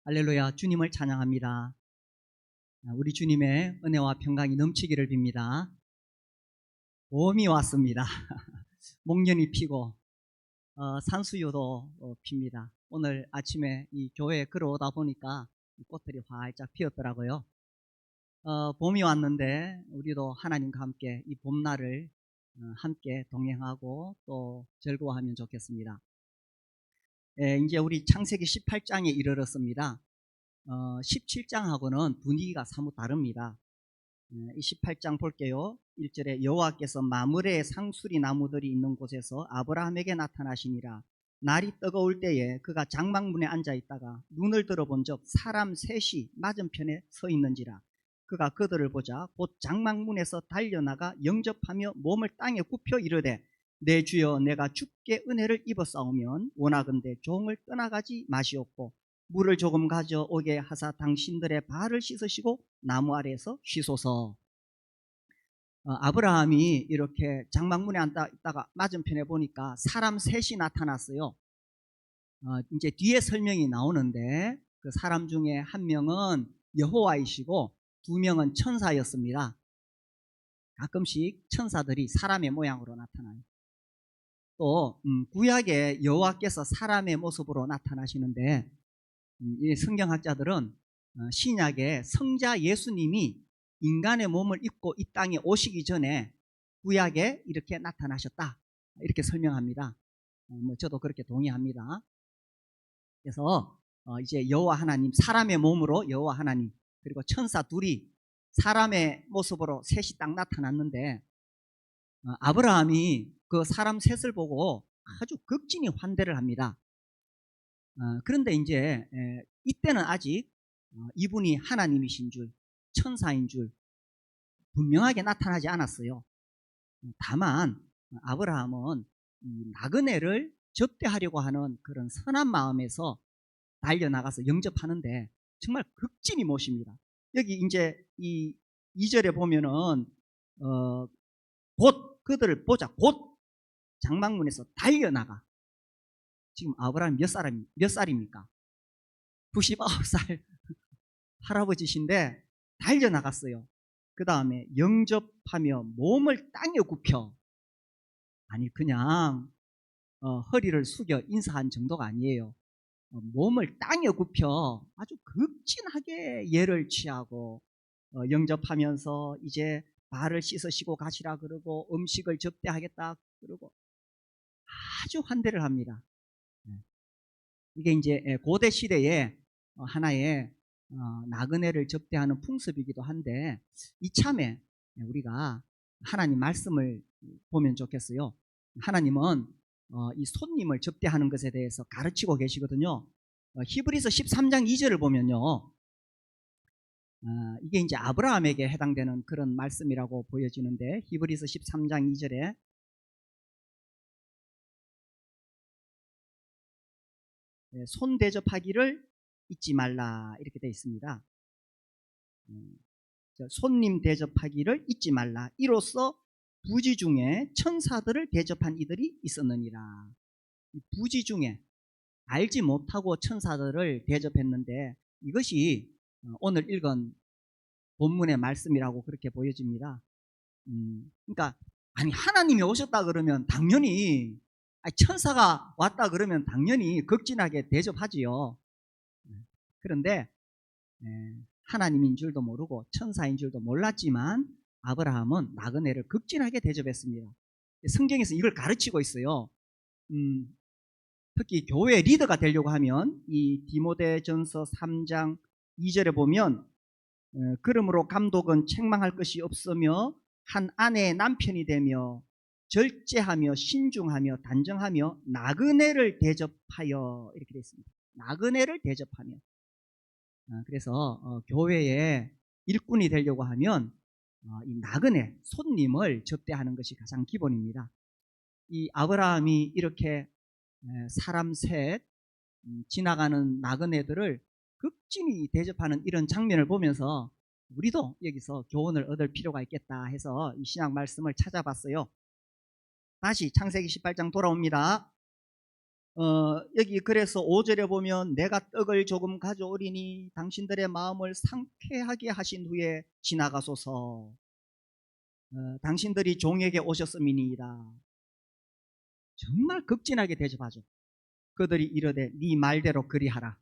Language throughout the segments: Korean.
할렐루야, 주님을 찬양합니다. 우리 주님의 은혜와 평강이 넘치기를 빕니다. 봄이 왔습니다. 목련이 피고 산수유도 핍니다. 오늘 아침에 이 교회에 걸어오다 보니까 이 꽃들이 활짝 피었더라고요. 봄이 왔는데 우리도 하나님과 함께 이 봄날을 함께 동행하고 또 즐거워하면 좋겠습니다. 이제 우리 창세기 18장에 이르렀습니다. 17장하고는 분위기가 사뭇 다릅니다. 이 18장 볼게요. 1절에 여호와께서 마므레의 상수리 나무들이 있는 곳에서 아브라함에게 나타나시니라. 날이 뜨거울 때에 그가 장막문에 앉아 있다가 눈을 들어본 적 사람 셋이 맞은편에 서 있는지라. 그가 그들을 보자 곧 장막문에서 달려나가 영접하며 몸을 땅에 굽혀 이르되 내 주여, 내가 주께 은혜를 입었사오면 원하건대 종을 떠나가지 마시옵고 물을 조금 가져오게 하사 당신들의 발을 씻으시고 나무 아래에서 쉬소서. 아브라함이 이렇게 장막문에 앉아 있다가 맞은편에 보니까 사람 셋이 나타났어요. 이제 뒤에 설명이 나오는데 그 사람 중에 한 명은 여호와이시고 두 명은 천사였습니다. 가끔씩 천사들이 사람의 모양으로 나타나요. 또 구약에 여호와께서 사람의 모습으로 나타나시는데 이 성경학자들은 신약에 성자 예수님이 인간의 몸을 입고 이 땅에 오시기 전에 구약에 이렇게 나타나셨다, 이렇게 설명합니다. 저도 그렇게 동의합니다. 그래서 이제 여호와 하나님, 사람의 몸으로 여호와 하나님, 그리고 천사 둘이 사람의 모습으로 셋이 딱 나타났는데 아브라함이 그 사람 셋을 보고 아주 극진히 환대를 합니다. 그런데 이제 이때는 아직 이분이 하나님이신 줄, 천사인 줄 분명하게 나타나지 않았어요. 다만 아브라함은 이 나그네를 접대하려고 하는 그런 선한 마음에서 달려나가서 영접하는데 정말 극진히 모십니다. 여기 이제 이 2절에 보면은 곧 그들을 보자, 곧 장막문에서 달려나가. 지금 아브라함 몇 살입니까? 99살 할아버지신데 달려나갔어요. 그 다음에 영접하며 몸을 땅에 굽혀. 아니 그냥 허리를 숙여 인사한 정도가 아니에요. 몸을 땅에 굽혀 아주 극진하게 예를 취하고 영접하면서 이제 발을 씻으시고 가시라 그러고 음식을 접대하겠다 그러고 아주 환대를 합니다. 이게 이제 고대 시대에 하나의 나그네를 접대하는 풍습이기도 한데 이참에 우리가 하나님 말씀을 보면 좋겠어요. 하나님은 이 손님을 접대하는 것에 대해서 가르치고 계시거든요. 히브리서 13장 2절을 보면요, 이게 이제 아브라함에게 해당되는 그런 말씀이라고 보여지는데 히브리서 13장 2절에 손 대접하기를 잊지 말라 이렇게 되어 있습니다. 손님 대접하기를 잊지 말라. 이로써 부지 중에 천사들을 대접한 이들이 있었느니라. 부지 중에 알지 못하고 천사들을 대접했는데 이것이 오늘 읽은 본문의 말씀이라고 그렇게 보여집니다. 그러니까 아니 하나님이 오셨다 그러면 당연히, 천사가 왔다 그러면 당연히 극진하게 대접하지요. 그런데 하나님인 줄도 모르고 천사인 줄도 몰랐지만 아브라함은 나그네를 극진하게 대접했습니다. 성경에서 이걸 가르치고 있어요. 특히 교회 리더가 되려고 하면 이 디모데전서 3장 2절에 보면 그러므로 감독은 책망할 것이 없으며 한 아내의 남편이 되며 절제하며 신중하며 단정하며 나그네를 대접하여 이렇게 되어 있습니다. 나그네를 대접하며. 그래서 교회에 일꾼이 되려고 하면 이 나그네, 손님을 접대하는 것이 가장 기본입니다. 이 아브라함이 이렇게 사람 셋 지나가는 나그네들을 극진히 대접하는 이런 장면을 보면서 우리도 여기서 교훈을 얻을 필요가 있겠다 해서 이 신약 말씀을 찾아봤어요. 다시 창세기 18장 돌아옵니다. 여기 그래서 5절에 보면 내가 떡을 조금 가져오리니 당신들의 마음을 상쾌하게 하신 후에 지나가소서. 당신들이 종에게 오셨음이니이다. 정말 극진하게 대접하죠. 그들이 이르되 네 말대로 그리하라.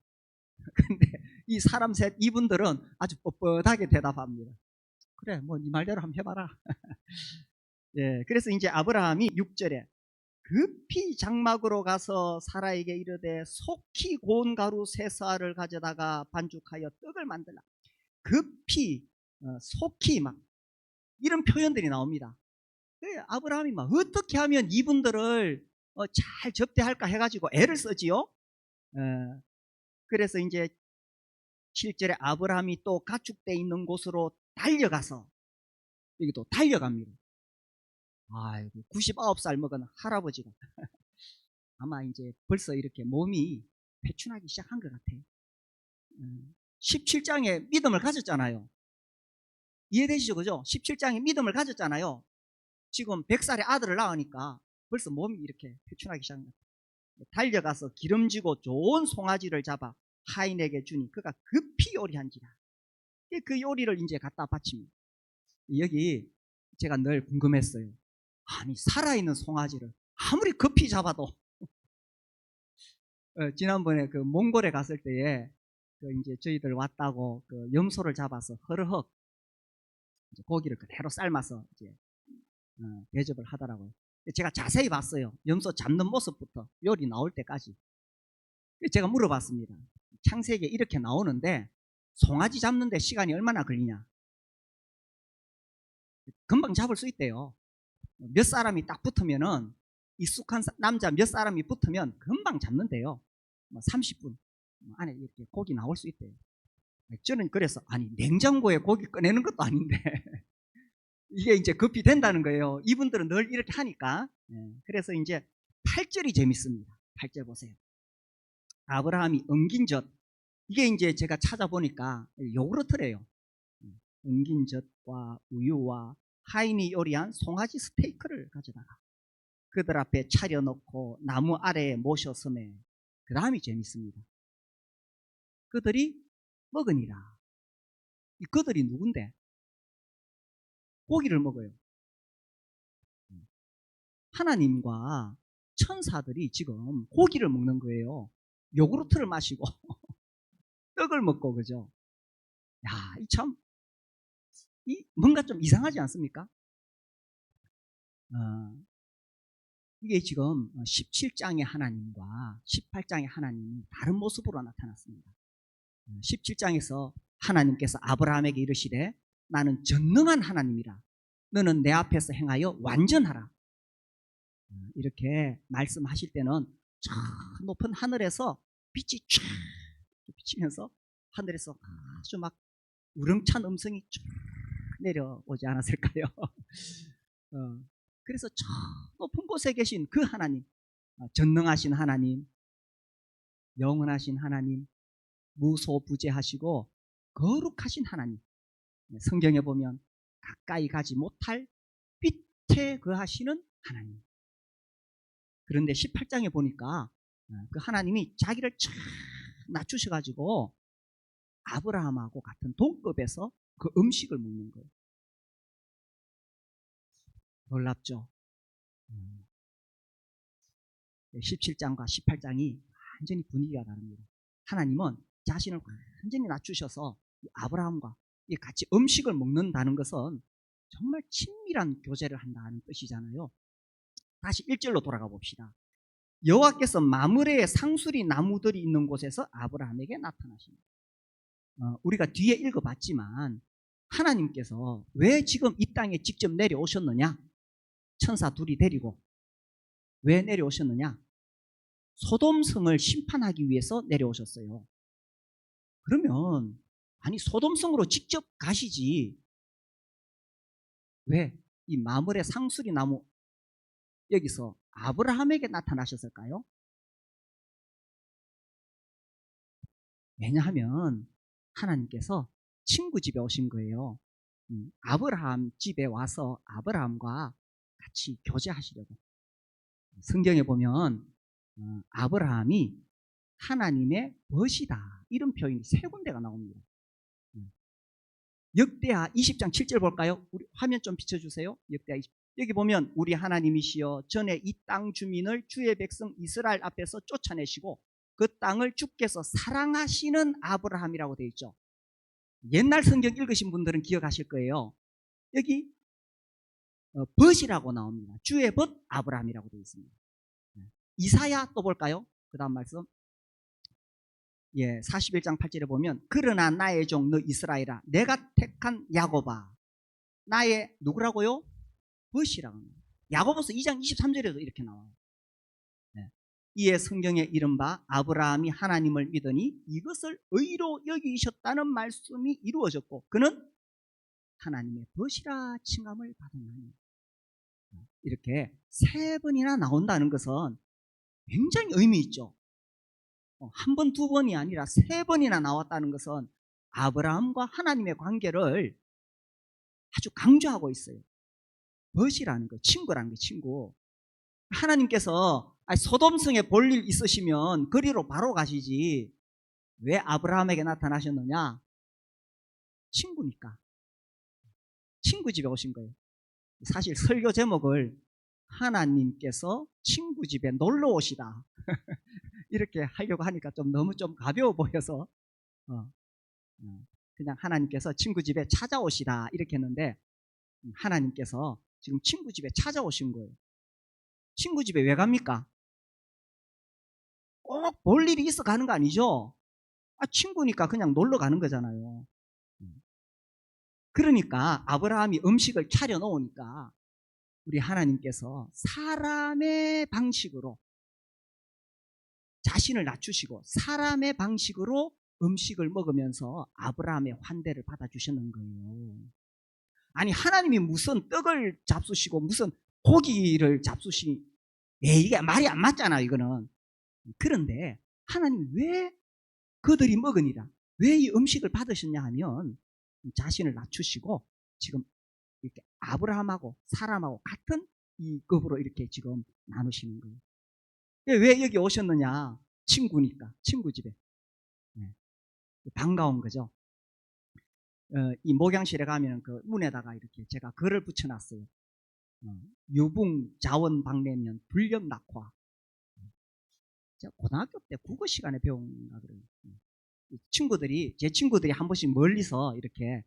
근데 이 사람 셋 이분들은 아주 뻣뻣하게 대답합니다. 그래, 뭐 네 말대로 한번 해봐라. 예, 그래서 이제 아브라함이 6절에 급히 장막으로 가서 사라에게 이르되 속히 고운 가루 세 쌀을 가져다가 반죽하여 떡을 만들라. 급히, 속히 막 이런 표현들이 나옵니다. 아브라함이 막 어떻게 하면 이분들을 잘 접대할까 해가지고 애를 쓰지요. 그래서 이제 7절에 아브라함이 또 가축대 있는 곳으로 달려가서 여기 또 달려갑니다. 아이고, 99살 먹은 할아버지가 아마 이제 벌써 이렇게 몸이 패춘하기 시작한 것 같아요. 17장에 믿음을 가졌잖아요. 이해되시죠? 그죠? 17장에 믿음을 가졌잖아요. 지금 100살의 아들을 낳으니까 벌써 몸이 이렇게 패춘하기 시작한 것 같아요. 달려가서 기름지고 좋은 송아지를 잡아 하인에게 주니 그가 급히 요리한지라. 그 요리를 이제 갖다 바칩니다. 여기 제가 늘 궁금했어요. 아니, 살아있는 송아지를 아무리 급히 잡아도 지난번에 그 몽골에 갔을 때에 그 이제 저희들 왔다고 그 염소를 잡아서 허르헉 이제 고기를 그대로 삶아서 이제 대접을 하더라고요. 제가 자세히 봤어요. 염소 잡는 모습부터 요리 나올 때까지. 제가 물어봤습니다. 창세기에 이렇게 나오는데 송아지 잡는데 시간이 얼마나 걸리냐? 금방 잡을 수 있대요. 몇 사람이 딱 붙으면은 익숙한 남자 몇 사람이 붙으면 금방 잡는데요. 30분 안에 이렇게 고기 나올 수 있대요. 저는 그래서 아니 냉장고에 고기 꺼내는 것도 아닌데 이게 이제 급히 된다는 거예요. 이분들은 늘 이렇게 하니까. 그래서 이제 8절이 재밌습니다. 8절 보세요. 아브라함이 엉긴 젖, 이게 이제 제가 찾아보니까 요구르트래요. 엉긴 젖과 우유와 하인이 요리한 송아지 스테이크를 가져다가 그들 앞에 차려놓고 나무 아래에 모셨음에 그 다음이 재밌습니다. 그들이 먹으니라. 이 그들이 누군데? 고기를 먹어요. 하나님과 천사들이 지금 고기를 먹는 거예요. 요구르트를 마시고 떡을 먹고, 그죠? 야, 뭔가 좀 이상하지 않습니까? 이게 지금 17장의 하나님과 18장의 하나님이 다른 모습으로 나타났습니다. 17장에서 하나님께서 아브라함에게 이르시되 나는 전능한 하나님이라. 너는 내 앞에서 행하여 완전하라. 이렇게 말씀하실 때는 저 높은 하늘에서 빛이 쫙 비치면서 하늘에서 아주 막 우렁찬 음성이 쫙 내려오지 않았을까요? 그래서 저 높은 곳에 계신 그 하나님, 전능하신 하나님, 영원하신 하나님, 무소부재하시고 거룩하신 하나님, 성경에 보면 가까이 가지 못할 빛에 거하시는 하나님. 그런데 18장에 보니까 그 하나님이 자기를 쫙 낮추셔가지고 아브라함하고 같은 동급에서 그 음식을 먹는 거예요. 놀랍죠? 17장과 18장이 완전히 분위기가 다릅니다. 하나님은 자신을 완전히 낮추셔서 아브라함과 같이 음식을 먹는다는 것은 정말 친밀한 교제를 한다는 뜻이잖아요. 다시 1절로 돌아가 봅시다. 여호와께서 마므레의 상수리 나무들이 있는 곳에서 아브라함에게 나타나십니다. 우리가 뒤에 읽어봤지만 하나님께서 왜 지금 이 땅에 직접 내려오셨느냐? 천사 둘이 데리고 왜 내려오셨느냐? 소돔성을 심판하기 위해서 내려오셨어요. 그러면 아니 소돔성으로 직접 가시지 왜 이 마므레 상수리 나무 여기서 아브라함에게 나타나셨을까요? 왜냐하면 하나님께서 친구 집에 오신 거예요. 아브라함 집에 와서 아브라함과 같이 교제하시려고. 성경에 보면 아브라함이 하나님의 벗이다 이런 표현이 세 군데가 나옵니다. 역대하 20장 7절 볼까요? 우리 화면 좀 비춰주세요. 역대하 20. 여기 보면 우리 하나님이시여 전에 이 땅 주민을 주의 백성 이스라엘 앞에서 쫓아내시고 그 땅을 주께서 사랑하시는 아브라함이라고 되어 있죠. 옛날 성경 읽으신 분들은 기억하실 거예요. 여기 벗이라고 나옵니다. 주의 벗 아브라함이라고 되어 있습니다. 이사야 또 볼까요? 그 다음 말씀. 41장 8절에 보면 그러나 나의 종 너 이스라엘아 내가 택한 야곱아 나의 누구라고요? 벗이라고 합니다. 야고보서 2장 23절에도 이렇게 나와요. 이에 성경에 이른바 아브라함이 하나님을 믿으니 이것을 의로 여기셨다는 말씀이 이루어졌고 그는 하나님의 벗이라 칭함을 받았나니. 이렇게 세 번이나 나온다는 것은 굉장히 의미 있죠. 한 번, 두 번이 아니라 세 번이나 나왔다는 것은 아브라함과 하나님의 관계를 아주 강조하고 있어요. 벗이라는 거, 친구라는 거, 친구. 하나님께서 소돔성에 볼 일 있으시면 거리로 바로 가시지 왜 아브라함에게 나타나셨느냐? 친구니까. 친구 집에 오신 거예요. 사실 설교 제목을 하나님께서 친구 집에 놀러 오시다 이렇게 하려고 하니까 너무 좀 가벼워 보여서 그냥 하나님께서 친구 집에 찾아오시다 이렇게 했는데 하나님께서 지금 친구 집에 찾아오신 거예요. 친구 집에 왜 갑니까? 꼭 볼 일이 있어 가는 거 아니죠? 친구니까 그냥 놀러 가는 거잖아요. 그러니까 아브라함이 음식을 차려 놓으니까 우리 하나님께서 사람의 방식으로 자신을 낮추시고 사람의 방식으로 음식을 먹으면서 아브라함의 환대를 받아주셨는 거예요. 아니 하나님이 무슨 떡을 잡수시고 무슨 고기를 잡수시니 이게 말이 안 맞잖아요 이거는. 그런데 하나님 왜 그들이 먹으니라 왜 이 음식을 받으셨냐 하면 자신을 낮추시고 지금 이렇게 아브라함하고 사람하고 같은 이 급으로 이렇게 지금 나누시는 거예요. 왜 여기 오셨느냐? 친구니까 친구 집에 반가운 거죠. 이 목양실에 가면 그 문에다가 이렇게 제가 글을 붙여놨어요. 유붕 자원 방내면 불력 낙화. 제가 고등학교 때 국어 시간에 배운가 그래요. 제 친구들이 한 번씩 멀리서 이렇게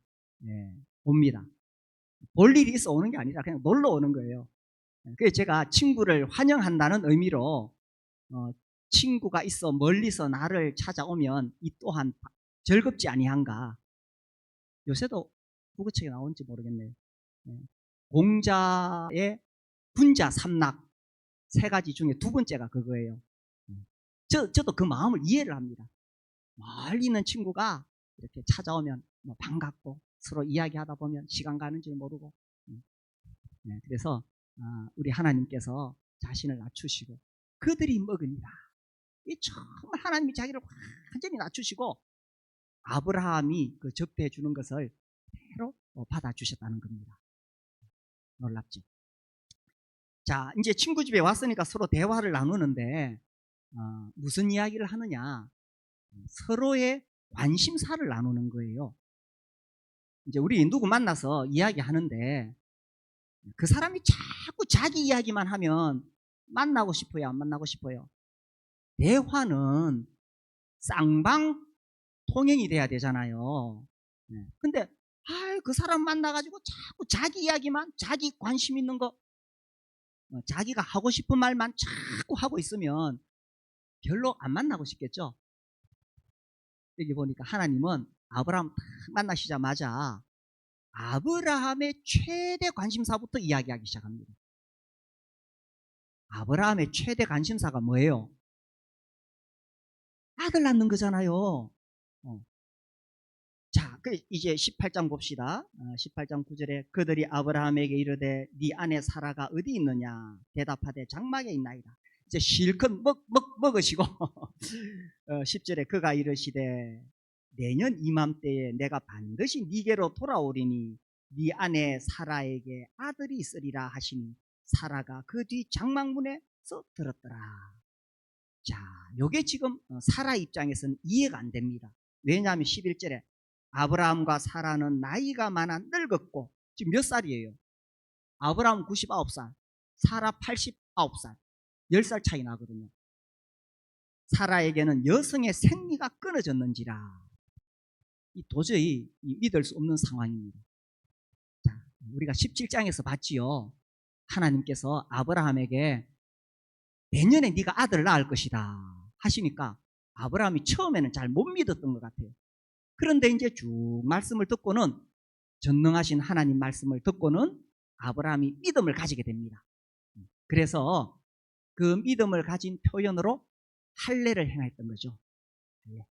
옵니다. 볼 일이 있어 오는 게 아니라 그냥 놀러 오는 거예요. 그래서 제가 친구를 환영한다는 의미로 친구가 있어 멀리서 나를 찾아오면 이 또한 즐겁지 아니한가. 요새도 국어책에 나온지 모르겠네요. 공자의 군자 삼락 세 가지 중에 두 번째가 그거예요. 저도 그 마음을 이해를 합니다. 멀리 있는 친구가 이렇게 찾아오면 반갑고 서로 이야기하다 보면 시간 가는 줄 모르고 그래서 우리 하나님께서 자신을 낮추시고 그들이 먹으니라. 이 정말 하나님이 자기를 완전히 낮추시고 아브라함이 그 접대해 주는 것을 그대로 받아주셨다는 겁니다. 놀랍죠? 자, 이제 친구 집에 왔으니까 서로 대화를 나누는데 무슨 이야기를 하느냐? 서로의 관심사를 나누는 거예요. 이제 우리 누구 만나서 이야기하는데 그 사람이 자꾸 자기 이야기만 하면 만나고 싶어요, 안 만나고 싶어요? 대화는 쌍방통행이 돼야 되잖아요. 근데 그 사람 만나가지고 자꾸 자기 이야기만 자기 관심 있는 거 자기가 하고 싶은 말만 자꾸 하고 있으면 별로 안 만나고 싶겠죠. 여기 보니까 하나님은 아브라함 딱 만나시자마자 아브라함의 최대 관심사부터 이야기하기 시작합니다. 아브라함의 최대 관심사가 뭐예요? 아들 낳는 거잖아요. 자, 이제 18장 봅시다. 18장 9절에 그들이 아브라함에게 이르되 네 아내 사라가 어디 있느냐? 대답하되 장막에 있나이다. 이제 실컷 먹으시고 10절에 그가 이르시되 내년 이맘때에 내가 반드시 네게로 돌아오리니 네 아내 사라에게 아들이 있으리라 하시니 사라가 그 뒤 장막문에서 들었더라. 자, 요게 지금 사라 입장에서는 이해가 안 됩니다. 왜냐하면 11절에 아브라함과 사라는 나이가 많아 늙었고, 지금 몇 살이에요? 아브라함 99살, 사라 89살, 10살 차이 나거든요. 사라에게는 여성의 생리가 끊어졌는지라. 도저히 믿을 수 없는 상황입니다. 자, 우리가 17장에서 봤지요. 하나님께서 아브라함에게 내년에 네가 아들을 낳을 것이다 하시니까 아브라함이 처음에는 잘 못 믿었던 것 같아요. 그런데 이제 쭉 말씀을 듣고는, 전능하신 하나님 말씀을 듣고는 아브라함이 믿음을 가지게 됩니다. 그래서 그 믿음을 가진 표현으로 할례를 행했던 거죠. 할례.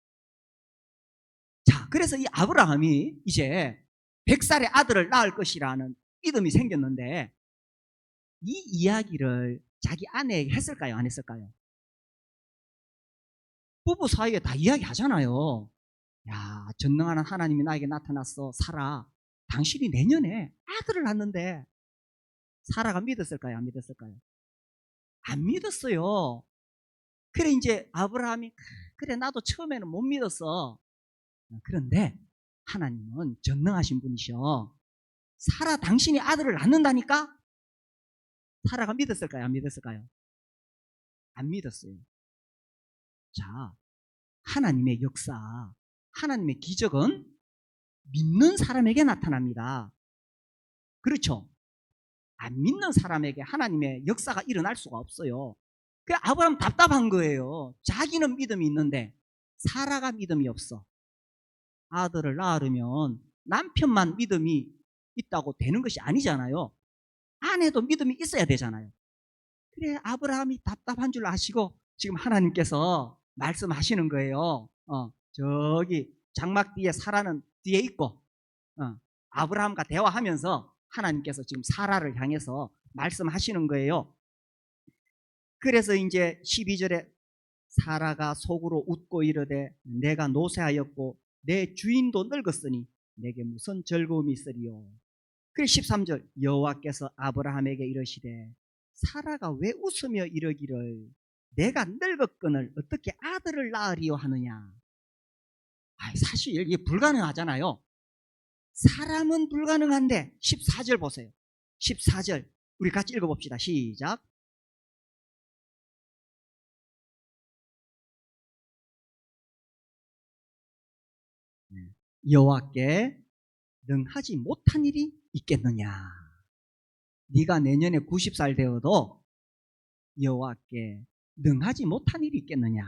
자, 그래서 이 아브라함이 이제 100살의 아들을 낳을 것이라는 믿음이 생겼는데, 이 이야기를 자기 아내에게 했을까요? 안 했을까요? 부부 사이에 다 이야기하잖아요. 야, 전능한 하나님이 나에게 나타났어. 사라, 당신이 내년에 아들을 낳는데. 사라가 믿었을까요? 안 믿었을까요? 안 믿었어요. 그래 이제 아브라함이, 그래 나도 처음에는 못 믿었어. 그런데 하나님은 전능하신 분이셔. 사라, 당신이 아들을 낳는다니까? 사라가 믿었을까요? 안 믿었을까요? 안 믿었어요. 자, 하나님의 역사, 하나님의 기적은 믿는 사람에게 나타납니다. 그렇죠? 안 믿는 사람에게 하나님의 역사가 일어날 수가 없어요. 그래, 아브라함 답답한 거예요. 자기는 믿음이 있는데 사라가 믿음이 없어. 아들을 낳으려면 남편만 믿음이 있다고 되는 것이 아니잖아요. 아내도 믿음이 있어야 되잖아요. 그래, 아브라함이 답답한 줄 아시고 지금 하나님께서 말씀하시는 거예요. 저기 장막 뒤에 사라는 뒤에 있고, 아브라함과 대화하면서 하나님께서 지금 사라를 향해서 말씀하시는 거예요. 그래서 이제 12절에 사라가 속으로 웃고 이르되 내가 노쇠하였고 내 주인도 늙었으니 내게 무슨 즐거움이 있으리요. 그리고 13절 여호와께서 아브라함에게 이르시되 사라가 왜 웃으며 이러기를 내가 늙었거늘 어떻게 아들을 낳으리요 하느냐. 사실 이게 불가능하잖아요. 사람은 불가능한데 14절 보세요. 14절 우리 같이 읽어봅시다. 시작. 여호와께 능하지 못한 일이 있겠느냐. 네가 내년에 90살 되어도 여호와께 능하지 못한 일이 있겠느냐.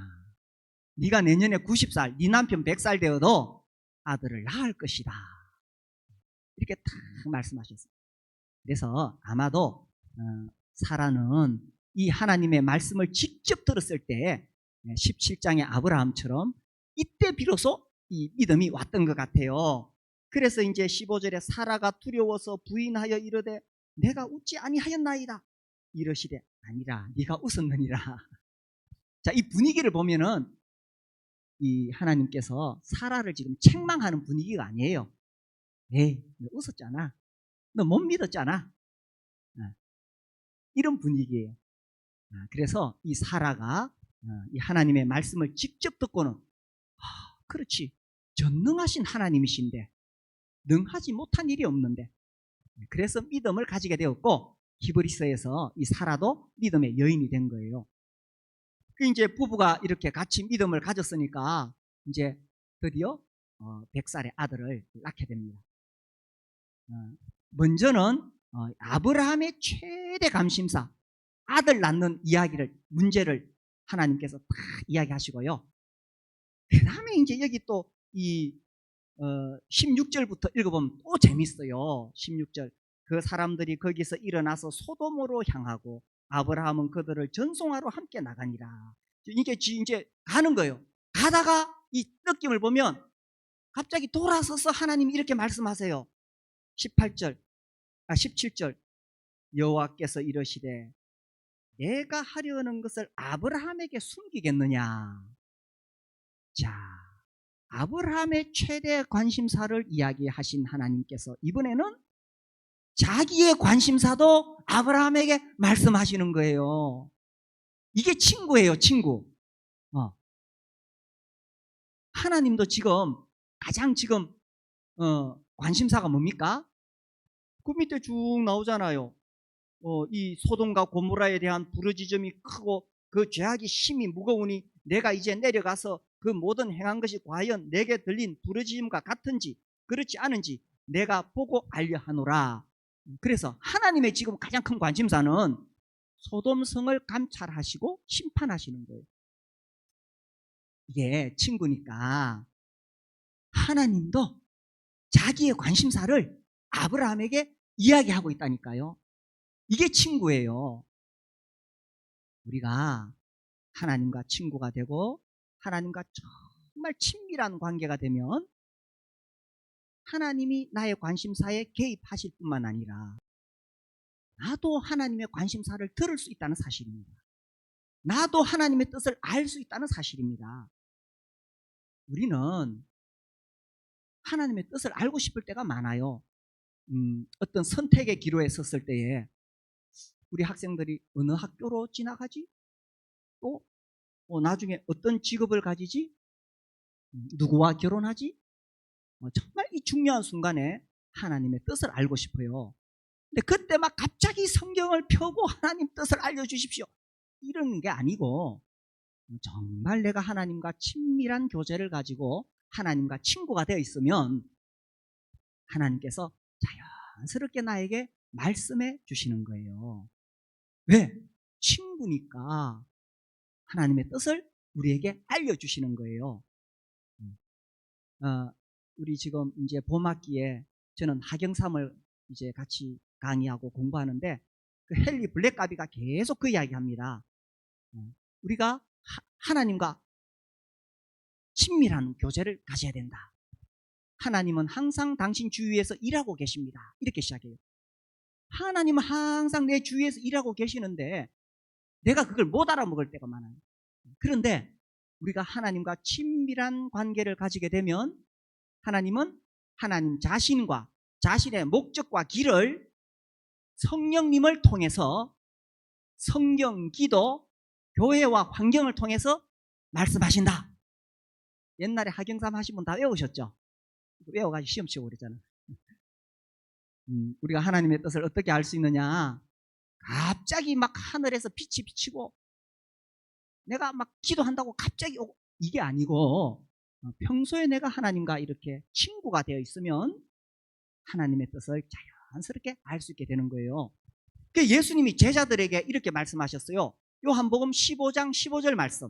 네가 내년에 90살, 네 남편 100살 되어도 아들을 낳을 것이다. 이렇게 딱 말씀하셨어요. 그래서 아마도 사라는 이 하나님의 말씀을 직접 들었을 때 17장의 아브라함처럼 이때 비로소 이 믿음이 왔던 것 같아요. 그래서 이제 15절에 사라가 두려워서 부인하여 이르되 내가 웃지 아니하였나이다. 이러시되 아니라 네가 웃었느니라. 자, 이 분위기를 보면은 이 하나님께서 사라를 지금 책망하는 분위기가 아니에요. 에이, 너 웃었잖아. 너 못 믿었잖아. 이런 분위기예요. 그래서 이 사라가 이 하나님의 말씀을 직접 듣고는 그렇지, 전능하신 하나님이신데 능하지 못한 일이 없는데, 그래서 믿음을 가지게 되었고 히브리서에서 이 사라도 믿음의 여인이 된 거예요. 이제 부부가 이렇게 같이 믿음을 가졌으니까 이제 드디어 100살의 아들을 낳게 됩니다. 먼저는 아브라함의 최대 관심사, 아들 낳는 이야기를, 문제를 하나님께서 다 이야기하시고요. 그 다음에 이제 여기 또 이 16절부터 읽어보면 또 재밌어요. 16절 그 사람들이 거기서 일어나서 소돔으로 향하고 아브라함은 그들을 전송하러 함께 나가니라. 이게 이제 가는 거예요. 가다가 이 느낌을 보면 갑자기 돌아서서 하나님이 이렇게 말씀하세요. 17절 여호와께서 이러시되 내가 하려는 것을 아브라함에게 숨기겠느냐. 자, 아브라함의 최대 관심사를 이야기하신 하나님께서 이번에는 자기의 관심사도 아브라함에게 말씀하시는 거예요. 이게 친구예요, 친구. 어. 하나님도 지금 가장 지금 관심사가 뭡니까? 그 밑에 쭉 나오잖아요. 이 소돔과 고모라에 대한 부르짖음이 크고 그 죄악이 심히 무거우니 내가 이제 내려가서 그 모든 행한 것이 과연 내게 들린 부르짖음과 같은지 그렇지 않은지 내가 보고 알려 하노라. 그래서 하나님의 지금 가장 큰 관심사는 소돔성을 감찰하시고 심판하시는 거예요. 이게 친구니까 하나님도 자기의 관심사를 아브라함에게 이야기하고 있다니까요. 이게 친구예요. 우리가 하나님과 친구가 되고 하나님과 정말 친밀한 관계가 되면 하나님이 나의 관심사에 개입하실 뿐만 아니라 나도 하나님의 관심사를 들을 수 있다는 사실입니다. 나도 하나님의 뜻을 알 수 있다는 사실입니다. 우리는 하나님의 뜻을 알고 싶을 때가 많아요. 어떤 선택의 기로에 섰을 때에 우리 학생들이 어느 학교로 지나가지? 또 나중에 어떤 직업을 가지지? 누구와 결혼하지? 정말 이 중요한 순간에 하나님의 뜻을 알고 싶어요. 근데 그때 막 갑자기 성경을 펴고 하나님 뜻을 알려주십시오 이러는 게 아니고 정말 내가 하나님과 친밀한 교제를 가지고 하나님과 친구가 되어 있으면 하나님께서 자연스럽게 나에게 말씀해 주시는 거예요. 왜? 친구니까 하나님의 뜻을 우리에게 알려주시는 거예요. 우리 지금 이제 봄학기에 저는 하경삼을 이제 같이 강의하고 공부하는데 그 헨리 블랙가비가 계속 그 이야기합니다. 우리가 하나님과 친밀한 교제를 가져야 된다. 하나님은 항상 당신 주위에서 일하고 계십니다. 이렇게 시작해요. 하나님은 항상 내 주위에서 일하고 계시는데 내가 그걸 못 알아먹을 때가 많아요. 그런데 우리가 하나님과 친밀한 관계를 가지게 되면 하나님은 하나님 자신과 자신의 목적과 길을 성령님을 통해서 성경, 기도, 교회와 환경을 통해서 말씀하신다. 옛날에 하경삼 하신 분 다 외우셨죠? 외워가지고 시험 치고 그랬잖아요. 우리가 하나님의 뜻을 어떻게 알 수 있느냐? 갑자기 막 하늘에서 빛이 비치고 내가 막 기도한다고 갑자기 오고 이게 아니고 평소에 내가 하나님과 이렇게 친구가 되어 있으면 하나님의 뜻을 자연스럽게 알 수 있게 되는 거예요. 그래서 예수님이 제자들에게 이렇게 말씀하셨어요. 요한복음 15장 15절 말씀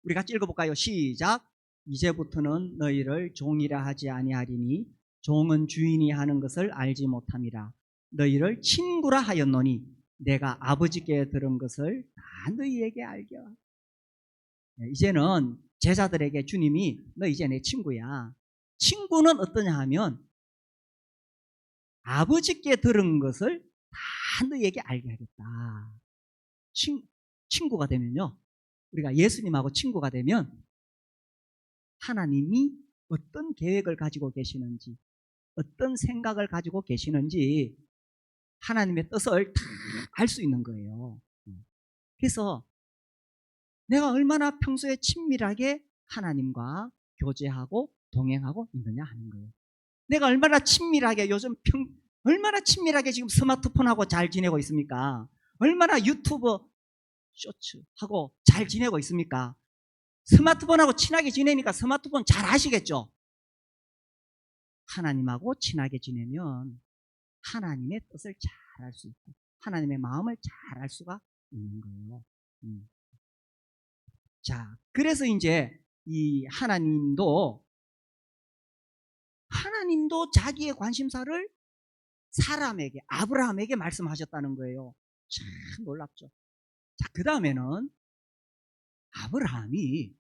우리 같이 읽어볼까요? 시작. 이제부터는 너희를 종이라 하지 아니하리니 종은 주인이 하는 것을 알지 못함이라. 너희를 친구라 하였노니 내가 아버지께 들은 것을 다 너희에게 알게 하라. 이제는 제자들에게 주님이 너 이제 내 친구야. 친구는 어떠냐 하면 아버지께 들은 것을 다 너희에게 알게 하겠다. 친구가 되면요, 우리가 예수님하고 친구가 되면 하나님이 어떤 계획을 가지고 계시는지 어떤 생각을 가지고 계시는지 하나님의 뜻을 다 알 수 있는 거예요. 그래서 내가 얼마나 평소에 친밀하게 하나님과 교제하고 동행하고 있느냐 하는 거예요. 내가 얼마나 친밀하게 요즘 얼마나 친밀하게 지금 스마트폰하고 잘 지내고 있습니까? 얼마나 유튜브 쇼츠하고 잘 지내고 있습니까? 스마트폰하고 친하게 지내니까 스마트폰 잘 아시겠죠? 하나님하고 친하게 지내면 하나님의 뜻을 잘 알 수 있고 하나님의 마음을 잘 알 수가 있는 거예요. 자, 그래서 이제 이 하나님도 자기의 관심사를 사람에게, 아브라함에게 말씀하셨다는 거예요. 참 놀랍죠. 자, 그 다음에는 아브라함이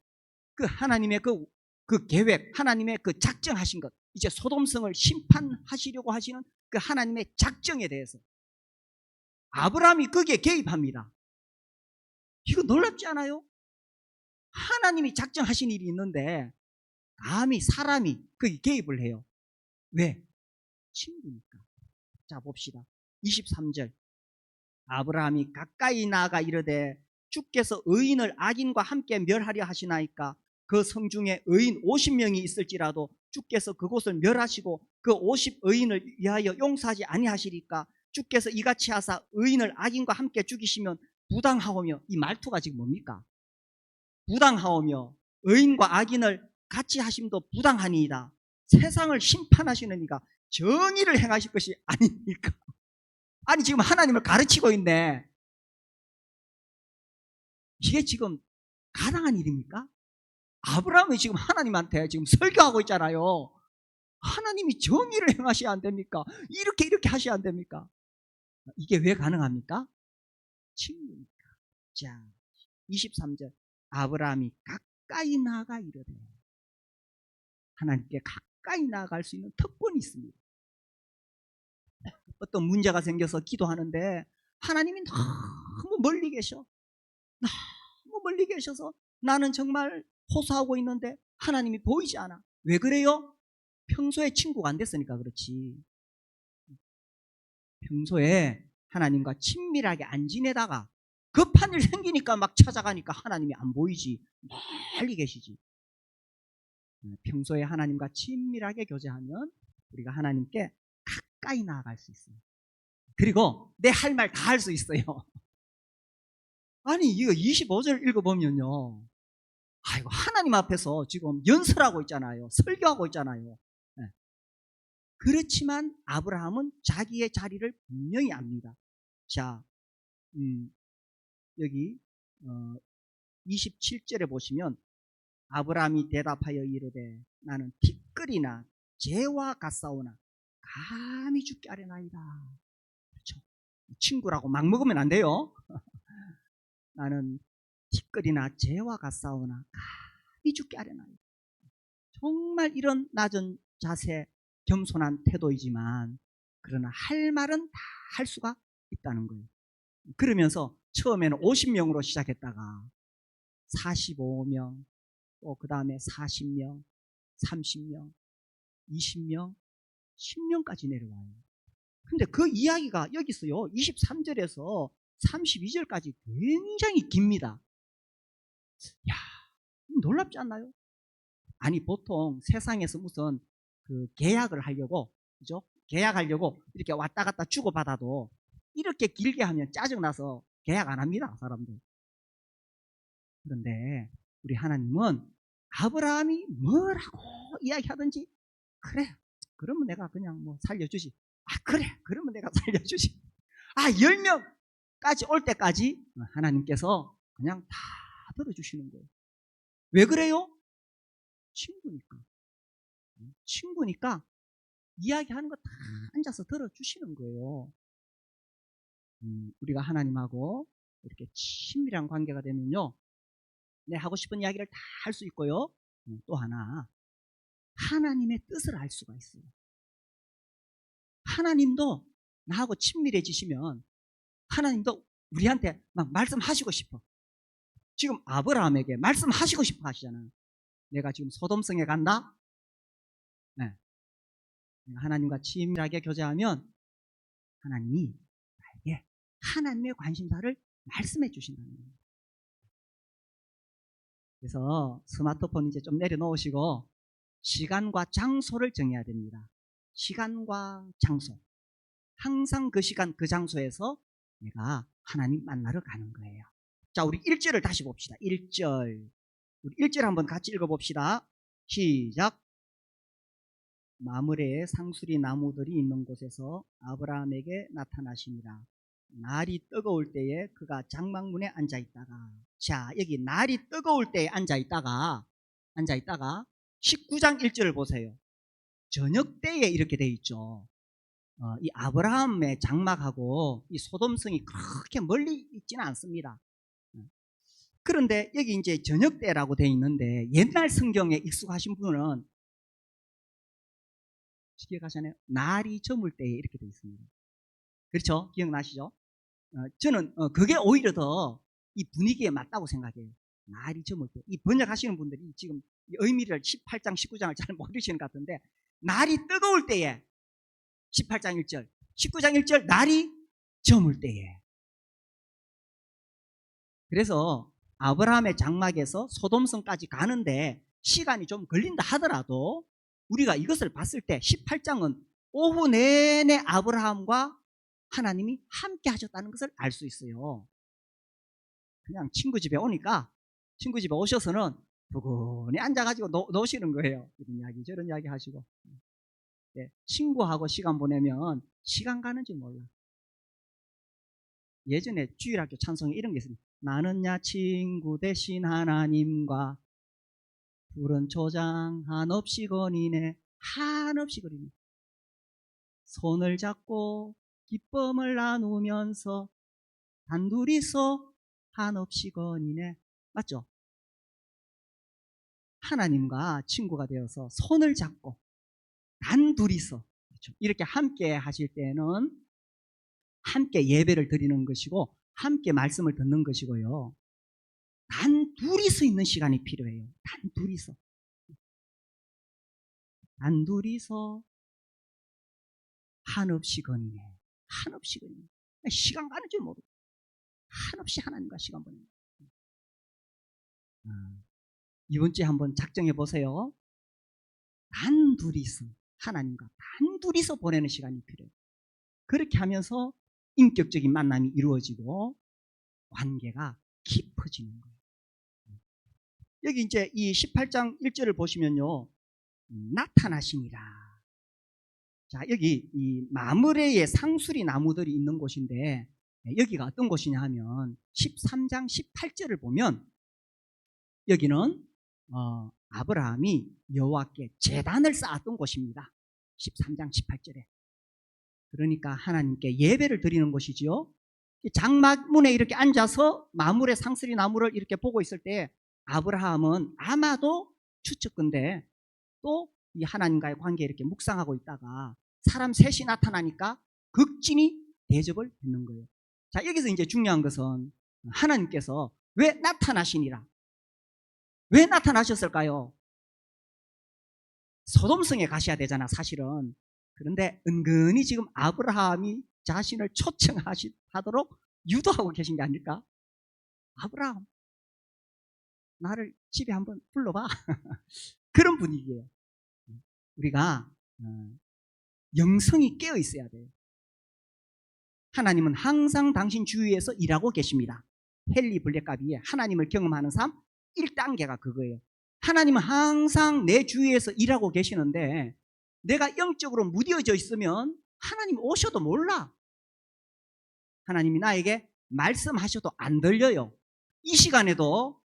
그 하나님의 그 계획, 하나님의 그 작정하신 것, 이제 소돔성을 심판하시려고 하시는 그 하나님의 작정에 대해서 아브라함이 거기에 개입합니다. 이거 놀랍지 않아요? 하나님이 작정하신 일이 있는데 감히 사람이 거기 개입을 해요. 왜? 친구니까. 자, 봅시다. 23절. 아브라함이 가까이 나아가 이르되 주께서 의인을 악인과 함께 멸하려 하시나이까? 그 성 중에 의인 50명이 있을지라도 주께서 그곳을 멸하시고 그 50 의인을 위하여 용서하지 아니하시리까? 주께서 이같이 하사 의인을 악인과 함께 죽이시면 부당하오며. 이 말투가 지금 뭡니까? 부당하오며 의인과 악인을 같이 하심도 부당하니이다. 세상을 심판하시는 이가 정의를 행하실 것이 아닙니까? 아니 지금 하나님을 가르치고 있네. 이게 지금 가능한 일입니까? 아브라함이 지금 하나님한테 지금 설교하고 있잖아요. 하나님이 정의를 행하셔야 안 됩니까? 이렇게 하셔야 안 됩니까? 이게 왜 가능합니까? 친구니까. 자, 23절. 아브라함이 가까이 나아가 이르되. 하나님께 가까이 나아갈 수 있는 특권이 있습니다. 어떤 문제가 생겨서 기도하는데 하나님이 너무 멀리 계셔. 너무 멀리 계셔서 나는 정말 호소하고 있는데 하나님이 보이지 않아. 왜 그래요? 평소에 친구가 안 됐으니까 그렇지. 평소에 하나님과 친밀하게 안 지내다가 급한 일 생기니까 막 찾아가니까 하나님이 안 보이지. 멀리 계시지. 평소에 하나님과 친밀하게 교제하면 우리가 하나님께 가까이 나아갈 수 있어요. 그리고 내 할 말 다 할 수 있어요. 아니 이거 25절 읽어보면요, 아이고 하나님 앞에서 지금 연설하고 있잖아요. 설교하고 있잖아요. 네. 그렇지만 아브라함은 자기의 자리를 분명히 압니다. 자, 여기 27절에 보시면 아브라함이 대답하여 이르되 나는 티끌이나 재와 같사오나 감히 죽게 하려나이다. 그렇죠? 친구라고 막 먹으면 안 돼요. 나는 티끌이나 재와 같사오나 감히 죽게 하려나이다. 정말 이런 낮은 자세, 겸손한 태도이지만 그러나 할 말은 다 할 수가 있다는 거예요. 그러면서 처음에는 50명으로 시작했다가 45명, 또 그 다음에 40명, 30명, 20명, 10명까지 내려와요. 근데 그 이야기가 여기 있어요. 23절에서 32절까지 굉장히 깁니다. 야, 놀랍지 않나요? 아니 보통 세상에서 무슨 그 계약을 하려고, 그죠? 계약하려고 이렇게 왔다 갔다 주고받아도 이렇게 길게 하면 짜증나서 계약 안 합니다, 사람들. 그런데 우리 하나님은 아브라함이 뭐라고 이야기하든지 그래, 그러면 내가 그냥 뭐 살려주지. 아 그래, 그러면 내가 살려주지. 아 10명까지 올 때까지 하나님께서 그냥 다 들어주시는 거예요. 왜 그래요? 친구니까. 친구니까 이야기하는 거 다 앉아서 들어주시는 거예요. 우리가 하나님하고 이렇게 친밀한 관계가 되면요, 내 하고 싶은 이야기를 다 할 수 있고요. 또 하나, 하나님의 뜻을 알 수가 있어요. 하나님도 나하고 친밀해지시면 하나님도 우리한테 막 말씀하시고 싶어. 지금 아브라함에게 말씀하시고 싶어 하시잖아요. 내가 지금 소돔성에 간다? 네. 하나님과 친밀하게 교제하면 하나님이 나에게 하나님의 관심사를 말씀해 주신다는 거예요. 그래서 스마트폰 이제 좀 내려놓으시고 시간과 장소를 정해야 됩니다. 시간과 장소. 항상 그 시간 그 장소에서 내가 하나님 만나러 가는 거예요. 자, 우리 1절을 다시 봅시다. 1절. 우리 1절 한번 같이 읽어봅시다. 시작. 마므레의 상수리 나무들이 있는 곳에서 아브라함에게 나타나시니라. 날이 뜨거울 때에 그가 장막문에 앉아있다가, 자 여기 날이 뜨거울 때에 앉아있다가 19장 1절을 보세요. 저녁 때에 이렇게 돼 있죠. 이 아브라함의 장막하고 이 소돔성이 그렇게 멀리 있지는 않습니다. 그런데 여기 이제 저녁 때라고 돼 있는데 옛날 성경에 익숙하신 분은 기억하시나요? 날이 저물 때에 이렇게 돼 있습니다. 그렇죠? 기억나시죠? 저는 그게 오히려 더 이 분위기에 맞다고 생각해요. 날이 저물 때. 이 번역하시는 분들이 지금 의미를 18장, 19장을 잘 모르시는 것 같은데, 날이 뜨거울 때에 18장 1절, 19장 1절 날이 저물 때에. 그래서 아브라함의 장막에서 소돔성까지 가는데 시간이 좀 걸린다 하더라도 우리가 이것을 봤을 때 18장은 오후 내내 아브라함과 하나님이 함께 하셨다는 것을 알 수 있어요. 그냥 친구 집에 오니까 친구 집에 오셔서는 부근히 앉아가지고 노시는 거예요. 이런 이야기 저런 이야기 하시고. 네, 친구하고 시간 보내면 시간 가는 줄 몰라. 예전에 주일학교 찬송에 이런 게 있습니다. 나는야 친구 대신 하나님과 푸른 초장 한없이 거니네. 한없이 거니네. 손을 잡고 기쁨을 나누면서 단둘이서 한없이 거니네. 맞죠? 하나님과 친구가 되어서 손을 잡고 단둘이서 그렇죠? 이렇게 함께 하실 때는 함께 예배를 드리는 것이고 함께 말씀을 듣는 것이고요. 단둘이서 있는 시간이 필요해요. 단둘이서. 단둘이서 한없이 거니네. 한없이 거니네. 시간 가는 줄 모르고 한없이 하나님과 시간 보내는 거예요. 이번 주에 한번 작정해 보세요. 단둘이서 하나님과 단둘이서 보내는 시간이 필요해요. 그렇게 하면서 인격적인 만남이 이루어지고 관계가 깊어지는 거예요. 여기 이제 이 18장 1절을 보시면요. 나타나시니라. 자, 여기 이 마므레의 상수리 나무들이 있는 곳인데 여기가 어떤 곳이냐 하면 13장 18절을 보면 여기는 아브라함이 여호와께 제단을 쌓았던 곳입니다. 13장 18절에. 그러니까 하나님께 예배를 드리는 곳이지요. 장막문에 이렇게 앉아서 마므레 상수리 나무를 이렇게 보고 있을 때 아브라함은 아마도 추측컨대 또 이 하나님과의 관계에 이렇게 묵상하고 있다가 사람 셋이 나타나니까 극진히 대접을 받는 거예요. 자, 여기서 이제 중요한 것은 하나님께서 왜 나타나시니라. 왜 나타나셨을까요? 소돔성에 가셔야 되잖아, 사실은. 그런데 은근히 지금 아브라함이 자신을 초청하도록 유도하고 계신 게 아닐까? 아브라함, 나를 집에 한번 불러봐. 그런 분위기예요. 우리가 영성이 깨어 있어야 돼요. 하나님은 항상 당신 주위에서 일하고 계십니다. 헨리 블랙가비의 하나님을 경험하는 삶 1단계가 그거예요. 하나님은 항상 내 주위에서 일하고 계시는데 내가 영적으로 무뎌져 있으면 하나님 오셔도 몰라. 하나님이 나에게 말씀하셔도 안 들려요. 이 시간에도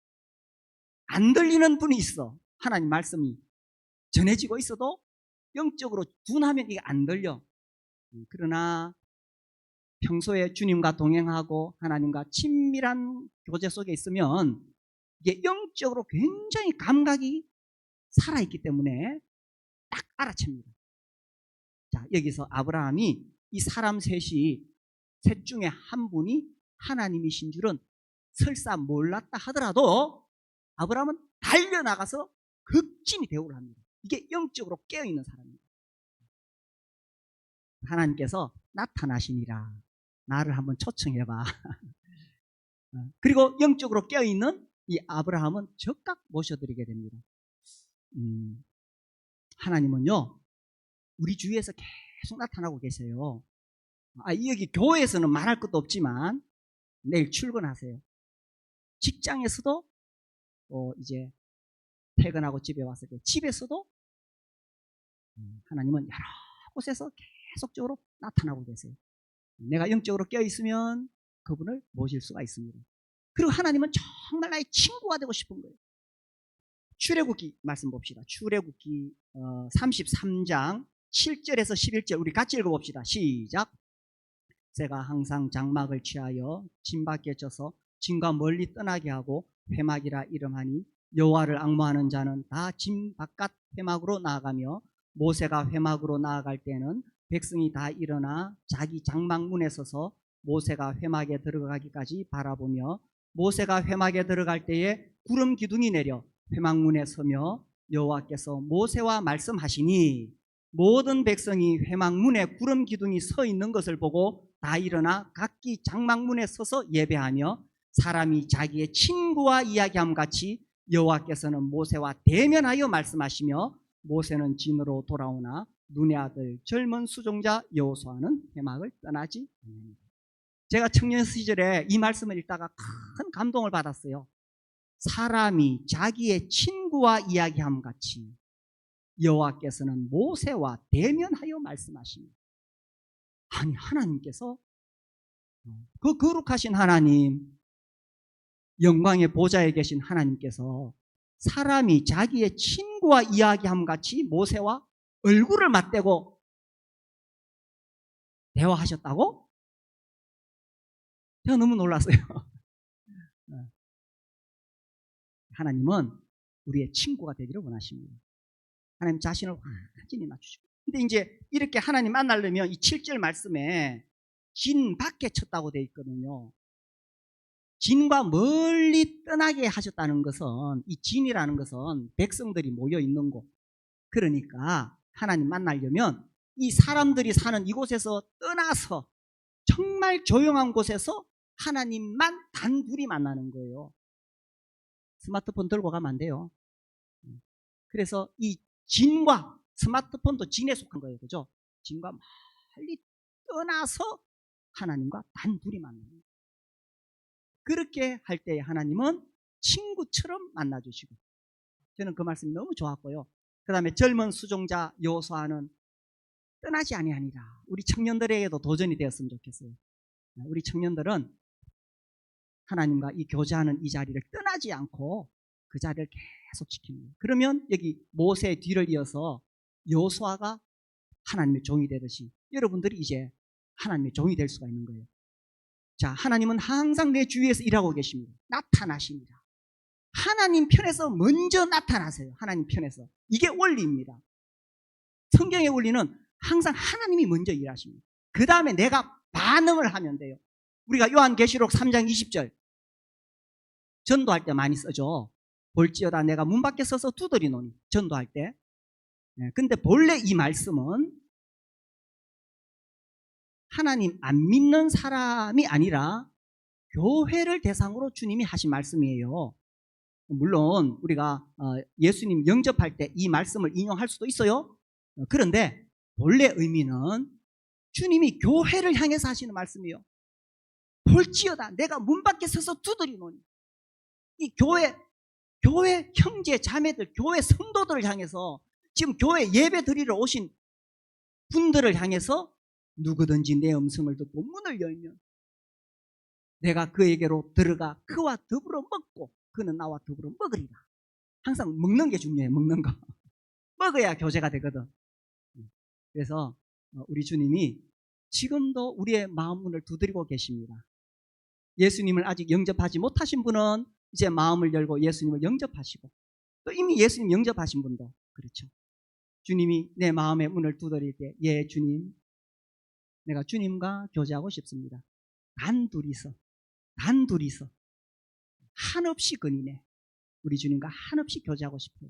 안 들리는 분이 있어. 하나님 말씀이 전해지고 있어도 영적으로 둔하면 이게 안 들려. 그러나 평소에 주님과 동행하고 하나님과 친밀한 교제 속에 있으면 이게 영적으로 굉장히 감각이 살아있기 때문에 딱 알아챕니다. 자, 여기서 아브라함이 이 사람 셋이 셋 중에 한 분이 하나님이신 줄은 설사 몰랐다 하더라도 아브라함은 달려나가서 극진히 대우를 합니다. 이게 영적으로 깨어있는 사람입니다. 하나님께서 나타나시니라. 나를 한번 초청해봐. 그리고 영적으로 깨어있는 이 아브라함은 즉각 모셔드리게 됩니다. 하나님은요, 우리 주위에서 계속 나타나고 계세요. 여기 교회에서는 말할 것도 없지만 내일 출근하세요. 직장에서도 이제 퇴근하고 집에 왔을 때 집에서도 하나님은 여러 곳에서 계속적으로 나타나고 계세요. 내가 영적으로 깨어있으면 그분을 모실 수가 있습니다. 그리고 하나님은 정말 나의 친구가 되고 싶은 거예요. 출애굽기 말씀 봅시다. 출애굽기 33장 7절에서 11절 우리 같이 읽어봅시다. 시작. 새가 항상 장막을 취하여 진 밖에 져서 진과 멀리 떠나게 하고 회막이라 이름하니 여호와를 앙모하는 자는 다 진 바깥 회막으로 나아가며 모세가 회막으로 나아갈 때는 백성이 다 일어나 자기 장막문에 서서 모세가 회막에 들어가기까지 바라보며 모세가 회막에 들어갈 때에 구름 기둥이 내려 회막문에 서며 여호와께서 모세와 말씀하시니 모든 백성이 회막문에 구름 기둥이 서 있는 것을 보고 다 일어나 각기 장막문에 서서 예배하며 사람이 자기의 친구와 이야기함 같이 여호와께서는 모세와 대면하여 말씀하시며 모세는 진으로 돌아오나 눈의 아들 젊은 수종자 여호수아는 회막을 떠나지 않습니다. 제가 청년 시절에 이 말씀을 읽다가 큰 감동을 받았어요. 사람이 자기의 친구와 이야기함 같이 여호와께서는 모세와 대면하여 말씀하십니다. 아니, 하나님께서, 그 거룩하신 하나님, 영광의 보좌에 계신 하나님께서 사람이 자기의 친구와 이야기함 같이 모세와 얼굴을 맞대고 대화하셨다고? 제가 너무 놀랐어요. 하나님은 우리의 친구가 되기를 원하십니다. 하나님 자신을 완전히 낮추시고. 근데 이제 이렇게 하나님 만나려면 이 7절 말씀에 진 밖에 쳤다고 되어 있거든요. 진과 멀리 떠나게 하셨다는 것은, 이 진이라는 것은 백성들이 모여 있는 곳. 그러니까 하나님 만나려면 이 사람들이 사는 이곳에서 떠나서 정말 조용한 곳에서 하나님만 단둘이 만나는 거예요. 스마트폰 들고 가면 안 돼요. 그래서 이 진과, 스마트폰도 진에 속한 거예요. 그죠? 진과 멀리 떠나서 하나님과 단둘이 만나는 거예요. 그렇게 할 때 하나님은 친구처럼 만나주시고, 저는 그 말씀이 너무 좋았고요. 그 다음에 젊은 수종자 여호수아는 떠나지 아니하니라. 우리 청년들에게도 도전이 되었으면 좋겠어요. 우리 청년들은 하나님과 이 교제하는 이 자리를 떠나지 않고 그 자리를 계속 지키는 거예요. 그러면 여기 모세의 뒤를 이어서 여호수아가 하나님의 종이 되듯이 여러분들이 이제 하나님의 종이 될 수가 있는 거예요. 자, 하나님은 항상 내 주위에서 일하고 계십니다. 나타나십니다. 하나님 편에서 먼저 나타나세요. 하나님 편에서. 이게 원리입니다. 성경의 원리는 항상 하나님이 먼저 일하십니다. 그 다음에 내가 반응을 하면 돼요. 우리가 요한계시록 3장 20절 전도할 때 많이 쓰죠. 볼지어다 내가 문 밖에 서서 두드리노니, 전도할 때. 근데 본래 이 말씀은 하나님 안 믿는 사람이 아니라 교회를 대상으로 주님이 하신 말씀이에요. 물론 우리가 예수님 영접할 때 이 말씀을 인용할 수도 있어요. 그런데 본래 의미는 주님이 교회를 향해서 하시는 말씀이에요. 볼지어다 내가 문 밖에 서서 두드리노니. 이 교회 형제 자매들, 교회 성도들을 향해서, 지금 교회 예배 드리러 오신 분들을 향해서 누구든지 내 음성을 듣고 문을 열면 내가 그에게로 들어가 그와 더불어 먹고 그는 나와 더불어 먹으리라. 항상 먹는 게 중요해요. 먹는 거. 먹어야 교제가 되거든. 그래서 우리 주님이 지금도 우리의 마음 문을 두드리고 계십니다. 예수님을 아직 영접하지 못하신 분은 이제 마음을 열고 예수님을 영접하시고, 또 이미 예수님 영접하신 분도 그렇죠. 주님이 내 마음의 문을 두드릴 때, 예 주님, 내가 주님과 교제하고 싶습니다. 단둘이서 한없이 거니네. 우리 주님과 한없이 교제하고 싶어요.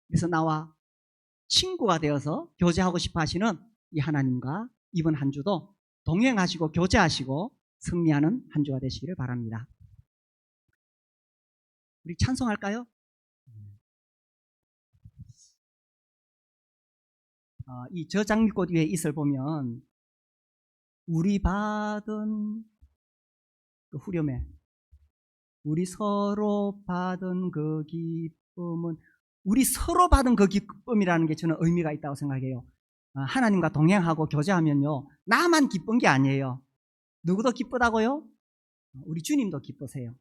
그래서 나와 친구가 되어서 교제하고 싶어 하시는 이 하나님과 이번 한 주도 동행하시고 교제하시고 승리하는 한 주가 되시기를 바랍니다. 우리 찬송할까요? 이 저장미꽃 위에 이슬 보면 우리 받은 그 후렴에 우리 서로 받은 그 기쁨은, 우리 서로 받은 그 기쁨이라는 게 저는 의미가 있다고 생각해요. 하나님과 동행하고 교제하면요, 나만 기쁜 게 아니에요. 누구도 기쁘다고요? 우리 주님도 기쁘세요.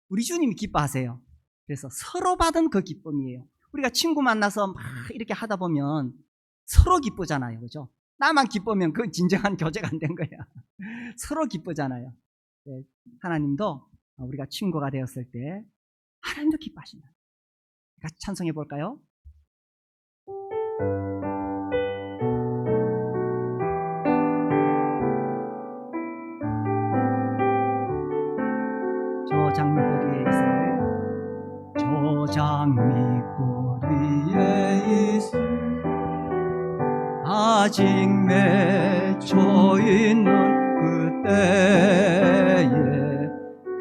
우리 주님이 기뻐하세요. 그래서 서로 받은 그 기쁨이에요. 우리가 친구 만나서 막 이렇게 하다 보면 서로 기쁘잖아요. 그죠? 나만 기쁘면 그건 진정한 교제가 안 된 거야. 서로 기쁘잖아요. 네, 하나님도 우리가 친구가 되었을 때 하나님도 기뻐하신다. 같이 찬송해 볼까요? 저 장미꽃 위에 있을, 저 장미꽃 위에 있을 아직 맺혀 있는 그때에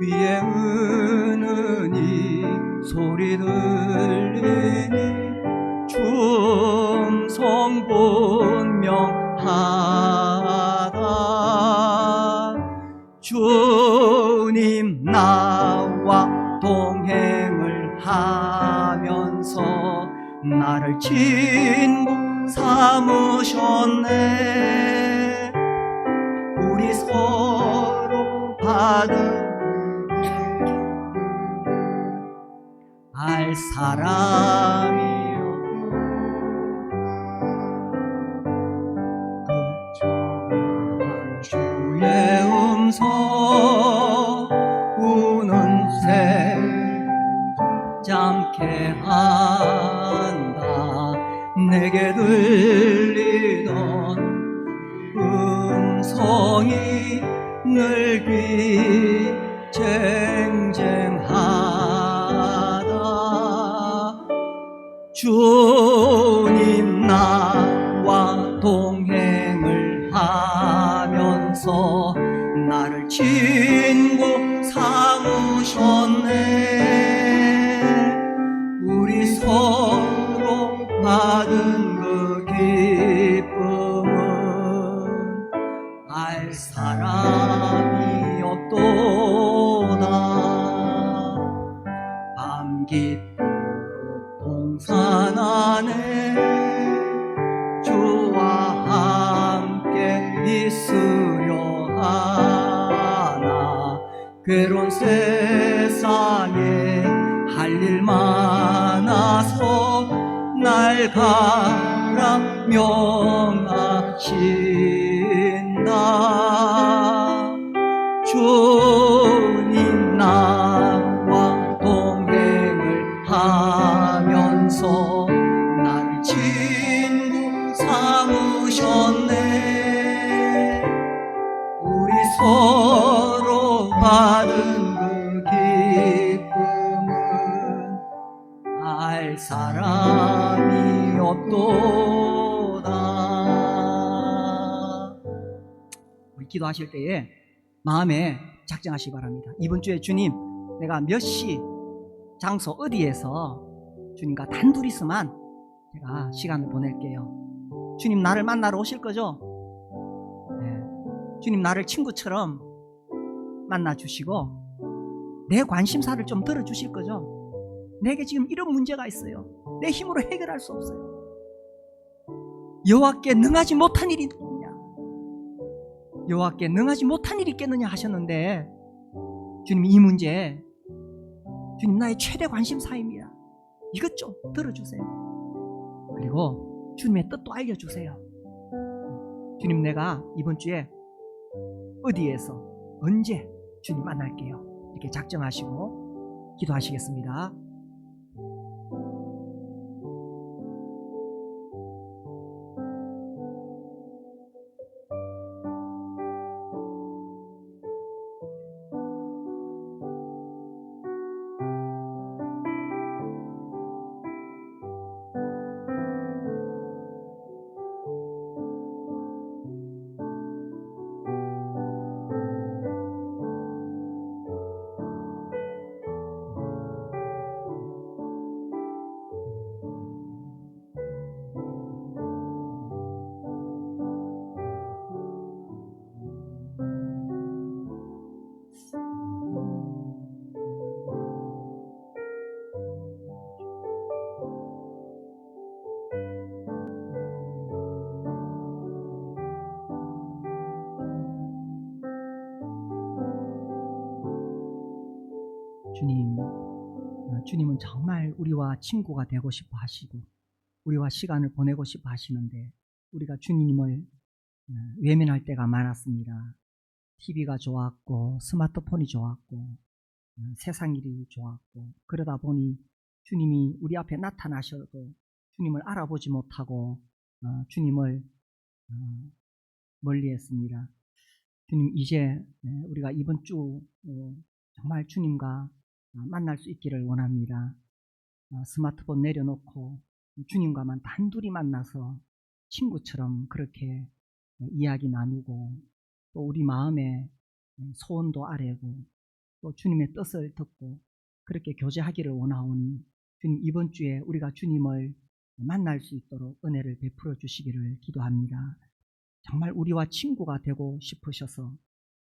귀에 은은히 소리 들리니 충성 분명하다. 주님 나와 동행을 하면서 나를 친구 삼으셨네. 우리 서로 받은 알 사람이요 주의 음성 우는 새 잠게 한다. 내게 들리던 음성이 늘 귀쟁쟁하다. 주님 나와 동행을 하면서 나를 친구 삼으셨네. 우리 서로 받은 그 기쁨은 알 사람이 없도다. 밤 깊도록 동산 안에 주와 함께 있으려 하나. 괴로운 세상에 할 일 많아서 날 가라 명하신다. 주님 나와 동행을 하면서 나를 친구 삼으셨네. 우리 서로 받은 그 기쁨은 알 사람이 없도다. 우리 기도하실 때에 마음에 작정하시기 바랍니다. 이번 주에 주님, 내가 몇 시, 장소 어디에서 주님과 단둘이서만 제가 시간을 보낼게요. 주님 나를 만나러 오실 거죠? 네. 주님 나를 친구처럼 만나주시고 내 관심사를 좀 들어주실 거죠? 내게 지금 이런 문제가 있어요. 내 힘으로 해결할 수 없어요. 여호와께 능하지 못한 일이 있느냐? 여호와께 능하지 못한 일이 있겠느냐 하셨는데, 주님 이 문제 주님 나의 최대 관심사입니다. 이것 좀 들어주세요. 그리고 주님의 뜻도 알려주세요. 주님 내가 이번 주에 어디에서 언제 주님 만날게요. 이렇게 작정하시고 기도하시겠습니다. 주님은 정말 우리와 친구가 되고 싶어 하시고 우리와 시간을 보내고 싶어 하시는데 우리가 주님을 외면할 때가 많았습니다. TV가 좋았고 스마트폰이 좋았고 세상 일이 좋았고, 그러다 보니 주님이 우리 앞에 나타나셔도 주님을 알아보지 못하고 주님을 멀리했습니다. 주님 이제 우리가 이번 주 정말 주님과 만날 수 있기를 원합니다. 스마트폰 내려놓고 주님과만 단둘이 만나서 친구처럼 그렇게 이야기 나누고 또 우리 마음에 소원도 아뢰고 또 주님의 뜻을 듣고 그렇게 교제하기를 원하오니 주님 이번 주에 우리가 주님을 만날 수 있도록 은혜를 베풀어 주시기를 기도합니다. 정말 우리와 친구가 되고 싶으셔서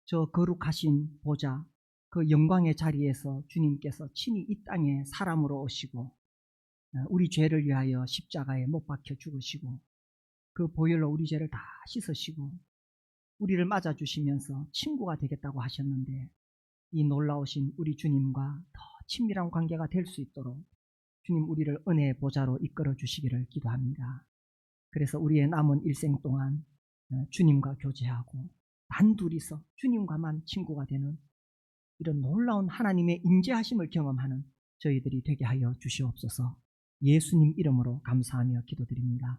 저 거룩하신 보좌 그 영광의 자리에서 주님께서 친히 이 땅에 사람으로 오시고 우리 죄를 위하여 십자가에 못 박혀 죽으시고 그 보혈로 우리 죄를 다 씻으시고 우리를 맞아주시면서 친구가 되겠다고 하셨는데 이 놀라우신 우리 주님과 더 친밀한 관계가 될 수 있도록 주님 우리를 은혜의 보좌로 이끌어 주시기를 기도합니다. 그래서 우리의 남은 일생 동안 주님과 교제하고 단둘이서 주님과만 친구가 되는 이런 놀라운 하나님의 인재하심을 경험하는 저희들이 되게 하여 주시옵소서. 예수님 이름으로 감사하며 기도드립니다.